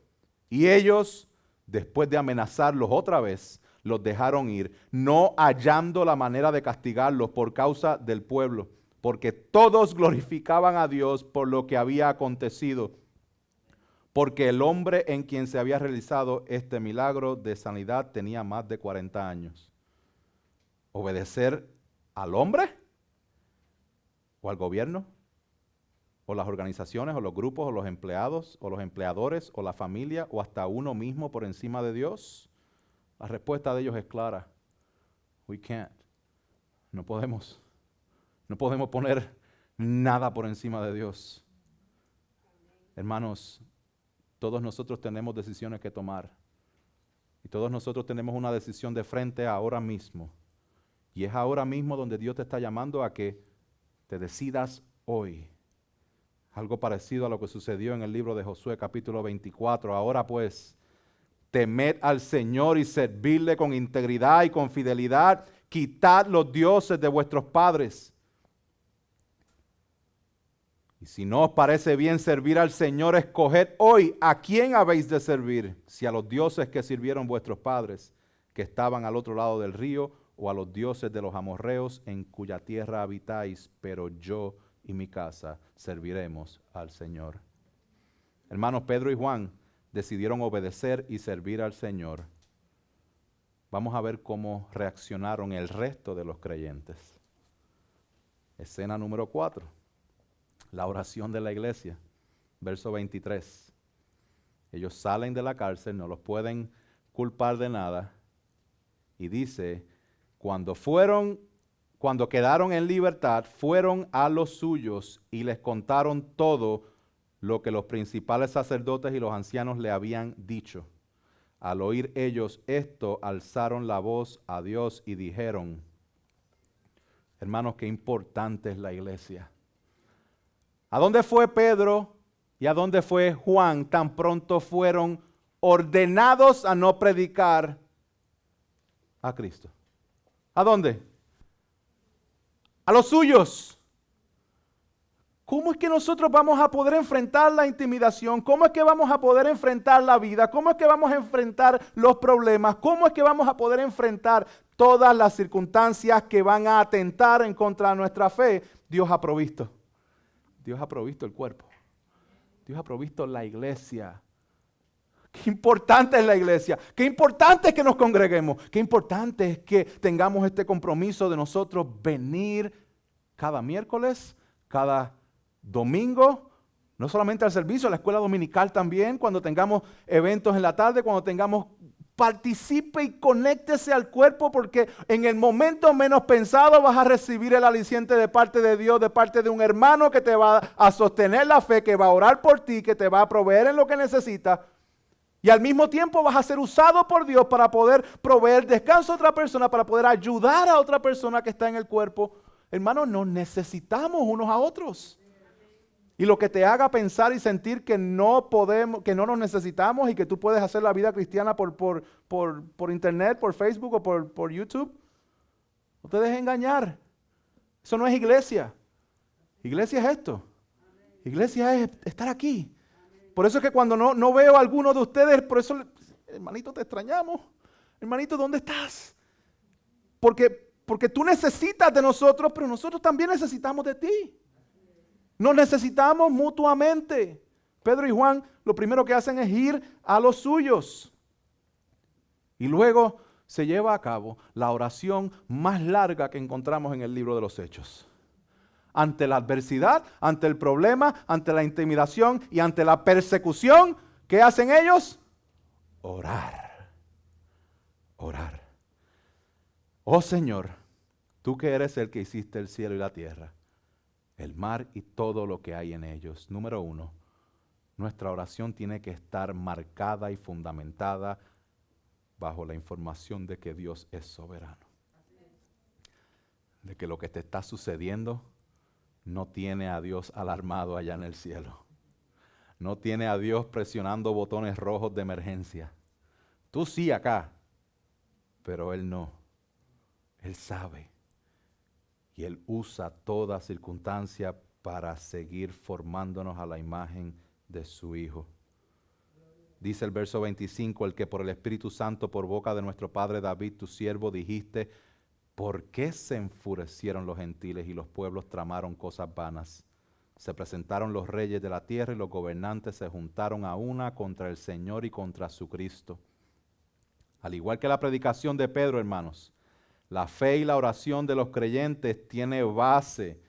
Y ellos, después de amenazarlos otra vez, los dejaron ir, no hallando la manera de castigarlos por causa del pueblo, porque todos glorificaban a Dios por lo que había acontecido, porque el hombre en quien se había realizado este milagro de sanidad tenía más de 40 años. ¿Obedecer al hombre? ¿O al gobierno? ¿O las organizaciones, o los grupos, o los empleados, o los empleadores, o la familia, o hasta uno mismo por encima de Dios? La respuesta de ellos es clara. We can't. No podemos poner nada por encima de Dios. Hermanos, todos nosotros tenemos decisiones que tomar. Y todos nosotros tenemos una decisión de frente ahora mismo. Y es ahora mismo donde Dios te está llamando a que te decidas hoy. Algo parecido a lo que sucedió en el libro de Josué capítulo 24. Ahora pues, temed al Señor y servirle con integridad y con fidelidad. Quitad los dioses de vuestros padres. Y si no os parece bien servir al Señor, escoged hoy a quién habéis de servir, si a los dioses que sirvieron vuestros padres, que estaban al otro lado del río, o a los dioses de los amorreos en cuya tierra habitáis, pero yo y mi casa serviremos al Señor. Hermanos, Pedro y Juan decidieron obedecer y servir al Señor. Vamos a ver cómo reaccionaron el resto de los creyentes. Escena número 4. La oración de la iglesia, verso 23. Ellos salen de la cárcel, no los pueden culpar de nada. Y dice, cuando quedaron en libertad, fueron a los suyos y les contaron todo lo que los principales sacerdotes y los ancianos le habían dicho. Al oír ellos esto, alzaron la voz a Dios y dijeron, hermanos, qué importante es la iglesia. ¿A dónde fue Pedro y a dónde fue Juan tan pronto fueron ordenados a no predicar a Cristo. ¿A dónde? A los suyos. ¿Cómo es que nosotros vamos a poder enfrentar la intimidación? ¿Cómo es que vamos a poder enfrentar la vida? ¿Cómo es que vamos a enfrentar los problemas? ¿Cómo es que vamos a poder enfrentar todas las circunstancias que van a atentar en contra de nuestra fe? Dios ha provisto. Dios ha provisto el cuerpo. Dios ha provisto la iglesia. Qué importante es la iglesia. Qué importante es que nos congreguemos. Qué importante es que tengamos este compromiso de nosotros venir cada miércoles, cada domingo, no solamente al servicio, a la escuela dominical también, cuando tengamos eventos en la tarde, cuando tengamos, participe y conéctese al cuerpo, porque en el momento menos pensado vas a recibir el aliciente de parte de Dios, de parte de un hermano que te va a sostener la fe, que va a orar por ti, que te va a proveer en lo que necesitas. Y al mismo tiempo vas a ser usado por Dios para poder proveer descanso a otra persona, para poder ayudar a otra persona que está en el cuerpo. Hermanos, nos necesitamos unos a otros. Y lo que te haga pensar y sentir que no podemos, que no nos necesitamos y que tú puedes hacer la vida cristiana por internet, por Facebook o por YouTube, no te dejes engañar. Eso no es iglesia. Iglesia es esto. Iglesia es estar aquí. Por eso es que cuando no veo a alguno de ustedes, por eso, hermanito, te extrañamos. Hermanito, ¿dónde estás? Porque tú necesitas de nosotros, pero nosotros también necesitamos de ti. Nos necesitamos mutuamente. Pedro y Juan lo primero que hacen es ir a los suyos. Y luego se lleva a cabo la oración más larga que encontramos en el libro de los Hechos. Ante la adversidad, ante el problema, ante la intimidación y ante la persecución, ¿qué hacen ellos? Orar. Orar. Oh Señor, tú que eres el que hiciste el cielo y la tierra, el mar y todo lo que hay en ellos. Número 1, nuestra oración tiene que estar marcada y fundamentada bajo la información de que Dios es soberano. De que lo que te está sucediendo no tiene a Dios alarmado allá en el cielo. No tiene a Dios presionando botones rojos de emergencia. Tú sí acá, pero Él no. Él sabe. Y Él usa toda circunstancia para seguir formándonos a la imagen de su Hijo. Dice el verso 25, el que por el Espíritu Santo, por boca de nuestro Padre David, tu siervo, dijiste, ¿por qué se enfurecieron los gentiles y los pueblos tramaron cosas vanas? Se presentaron los reyes de la tierra y los gobernantes se juntaron a una contra el Señor y contra su Cristo. Al igual que la predicación de Pedro, hermanos, la fe y la oración de los creyentes tiene base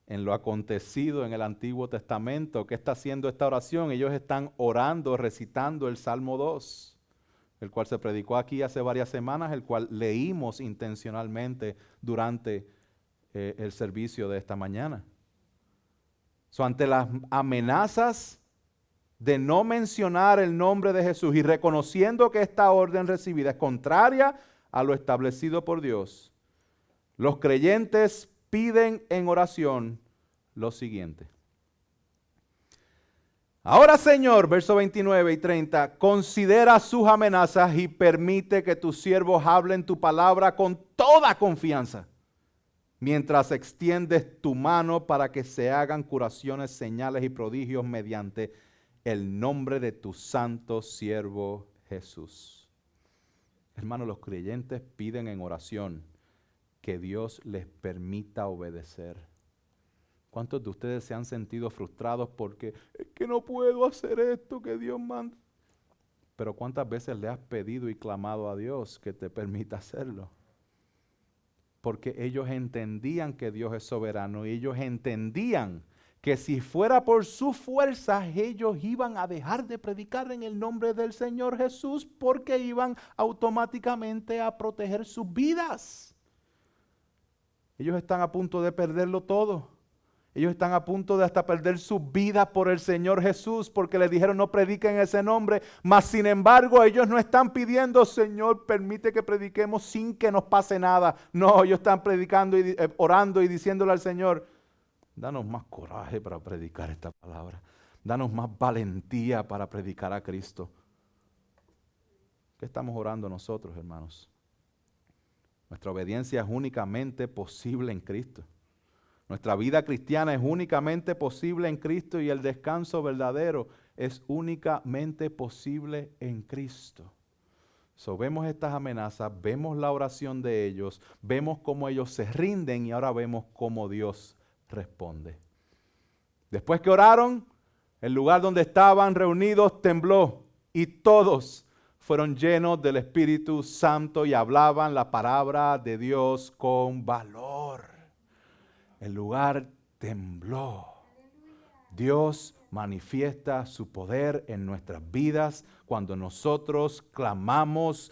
en lo acontecido en el Antiguo Testamento. ¿Qué está haciendo esta oración? Ellos están orando, recitando el Salmo 2, el cual se predicó aquí hace varias semanas, el cual leímos intencionalmente durante el servicio de esta mañana. Ante las amenazas de no mencionar el nombre de Jesús y reconociendo que esta orden recibida es contraria a lo establecido por Dios, los creyentes piden en oración lo siguiente. Ahora, Señor, versos 29 y 30, considera sus amenazas y permite que tus siervos hablen tu palabra con toda confianza, mientras extiendes tu mano para que se hagan curaciones, señales y prodigios mediante el nombre de tu santo siervo Jesús. Hermanos, los creyentes piden en oración que Dios les permita obedecer. ¿Cuántos de ustedes se han sentido frustrados porque es que no puedo hacer esto que Dios manda? Pero ¿cuántas veces le has pedido y clamado a Dios que te permita hacerlo? Porque ellos entendían que Dios es soberano y ellos entendían que si fuera por sus fuerzas ellos iban a dejar de predicar en el nombre del Señor Jesús porque iban automáticamente a proteger sus vidas. Ellos están a punto de perderlo todo. Ellos están a punto de hasta perder su vida por el Señor Jesús porque le dijeron no prediquen ese nombre. Mas sin embargo ellos no están pidiendo, Señor, permite que prediquemos sin que nos pase nada. No, ellos están predicando y orando y diciéndole al Señor, danos más coraje para predicar esta palabra. Danos más valentía para predicar a Cristo. ¿Qué estamos orando nosotros, hermanos? Nuestra obediencia es únicamente posible en Cristo. Nuestra vida cristiana es únicamente posible en Cristo y el descanso verdadero es únicamente posible en Cristo. So, vemos estas amenazas, vemos la oración de ellos, vemos cómo ellos se rinden y ahora vemos cómo Dios responde. Después que oraron, el lugar donde estaban reunidos tembló y todos fueron llenos del Espíritu Santo y hablaban la palabra de Dios con valor. El lugar tembló. Dios manifiesta su poder en nuestras vidas cuando nosotros clamamos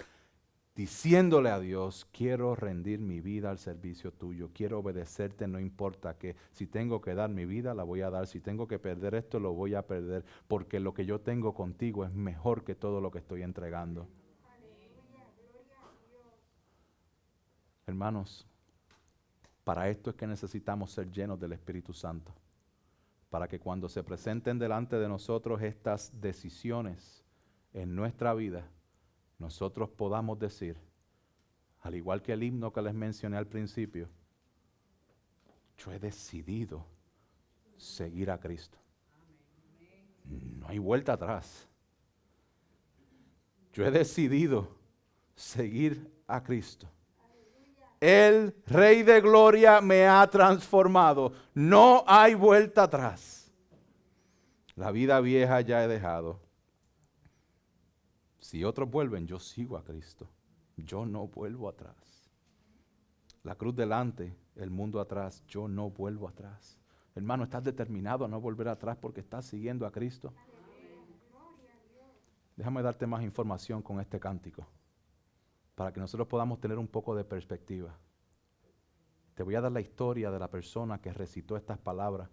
diciéndole a Dios, quiero rendir mi vida al servicio tuyo, quiero obedecerte, no importa que si tengo que dar mi vida, la voy a dar, si tengo que perder esto, lo voy a perder, porque lo que yo tengo contigo es mejor que todo lo que estoy entregando. Hermanos, para esto es que necesitamos ser llenos del Espíritu Santo, para que cuando se presenten delante de nosotros estas decisiones en nuestra vida, nosotros podamos decir, al igual que el himno que les mencioné al principio, yo he decidido seguir a Cristo. No hay vuelta atrás. Yo he decidido seguir a Cristo. El Rey de Gloria me ha transformado. No hay vuelta atrás. La vida vieja ya he dejado. Si otros vuelven, yo sigo a Cristo. Yo no vuelvo atrás. La cruz delante, el mundo atrás. Yo no vuelvo atrás. Hermano, ¿estás determinado a no volver atrás porque estás siguiendo a Cristo? Déjame darte más información con este cántico, para que nosotros podamos tener un poco de perspectiva. Te voy a dar la historia de la persona que recitó estas palabras,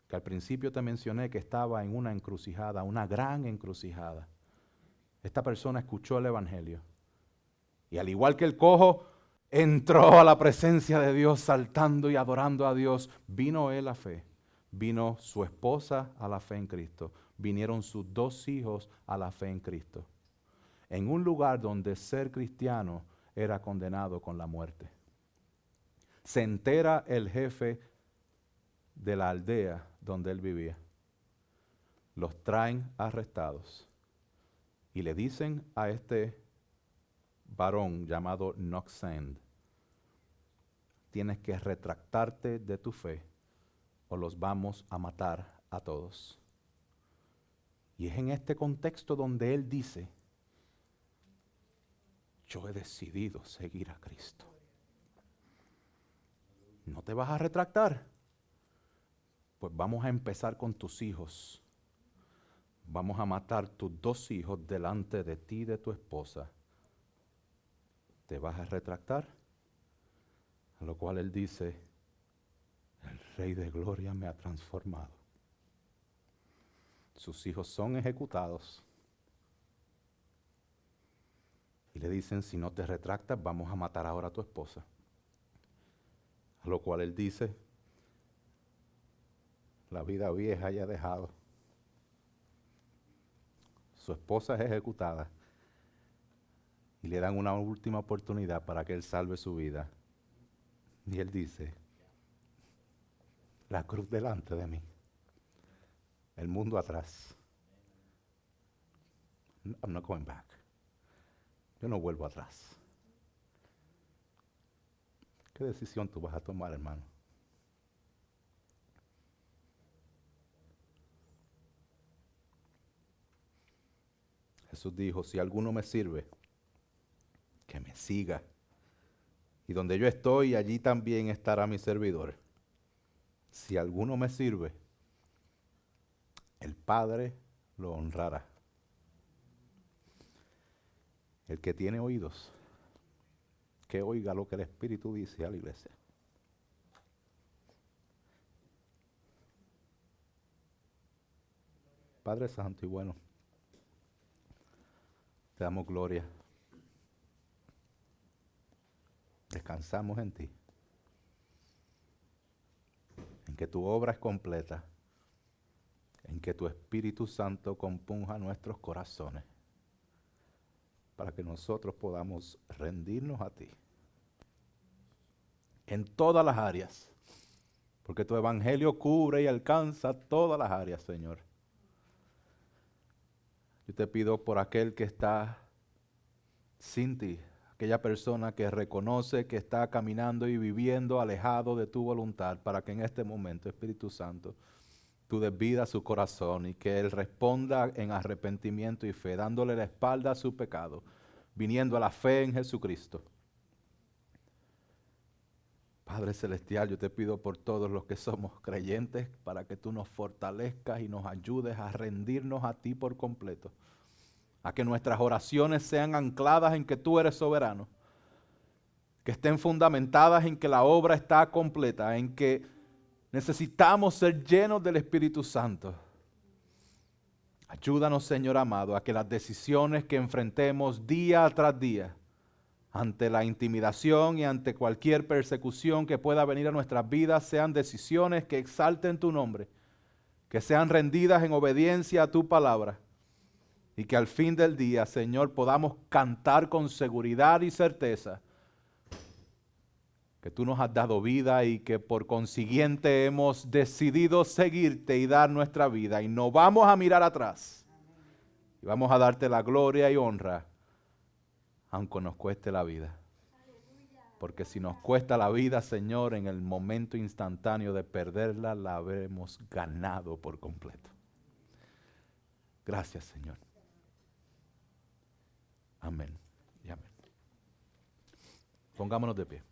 que al principio te mencioné que estaba en una encrucijada, una gran encrucijada. Esta persona escuchó el Evangelio y al igual que el cojo, entró a la presencia de Dios saltando y adorando a Dios. Vino él a fe, vino su esposa a la fe en Cristo, vinieron sus 2 hijos a la fe en Cristo. En un lugar donde ser cristiano era condenado con la muerte. Se entera el jefe de la aldea donde él vivía. Los traen arrestados y le dicen a este varón llamado Noxand, tienes que retractarte de tu fe o los vamos a matar a todos. Y es en este contexto donde él dice, yo he decidido seguir a Cristo. ¿No te vas a retractar? Pues vamos a empezar con tus hijos. Vamos a matar tus 2 hijos delante de ti y de tu esposa. ¿Te vas a retractar? A lo cual él dice, el Rey de Gloria me ha transformado. Sus hijos son ejecutados. Y le dicen, si no te retractas, vamos a matar ahora a tu esposa. A lo cual él dice, la vida vieja ya ha dejado. Su esposa es ejecutada. Y le dan una última oportunidad para que él salve su vida. Y él dice, la cruz delante de mí, el mundo atrás. I'm not going back. Yo no vuelvo atrás. ¿Qué decisión tú vas a tomar, hermano? Jesús dijo, si alguno me sirve, que me siga. Y donde yo estoy, allí también estará mi servidor. Si alguno me sirve, el Padre lo honrará. El que tiene oídos, que oiga lo que el Espíritu dice a la iglesia. Padre Santo y bueno, te damos gloria. Descansamos en ti. En que tu obra es completa. En que tu Espíritu Santo compunja nuestros corazones. para que nosotros podamos rendirnos a ti en todas las áreas, porque tu evangelio cubre y alcanza todas las áreas, Señor. Yo te pido por aquel que está sin ti, aquella persona que reconoce que está caminando y viviendo alejado de tu voluntad, para que en este momento, Espíritu Santo, tú des vida a su corazón y que él responda en arrepentimiento y fe, dándole la espalda a su pecado, viniendo a la fe en Jesucristo. Padre Celestial, yo te pido por todos los que somos creyentes, para que tú nos fortalezcas y nos ayudes a rendirnos a ti por completo, a que nuestras oraciones sean ancladas en que tú eres soberano, que estén fundamentadas en que la obra está completa, en que necesitamos ser llenos del Espíritu Santo. Ayúdanos, Señor amado, a que las decisiones que enfrentemos día tras día, ante la intimidación y ante cualquier persecución que pueda venir a nuestras vidas, sean decisiones que exalten tu nombre, que sean rendidas en obediencia a tu palabra, y que al fin del día, Señor, podamos cantar con seguridad y certeza que tú nos has dado vida y que por consiguiente hemos decidido seguirte y dar nuestra vida, y no vamos a mirar atrás. Y vamos a darte la gloria y honra, aunque nos cueste la vida. Porque si nos cuesta la vida, Señor, en el momento instantáneo de perderla, la habremos ganado por completo. Gracias, Señor. Amén y amén. Pongámonos de pie.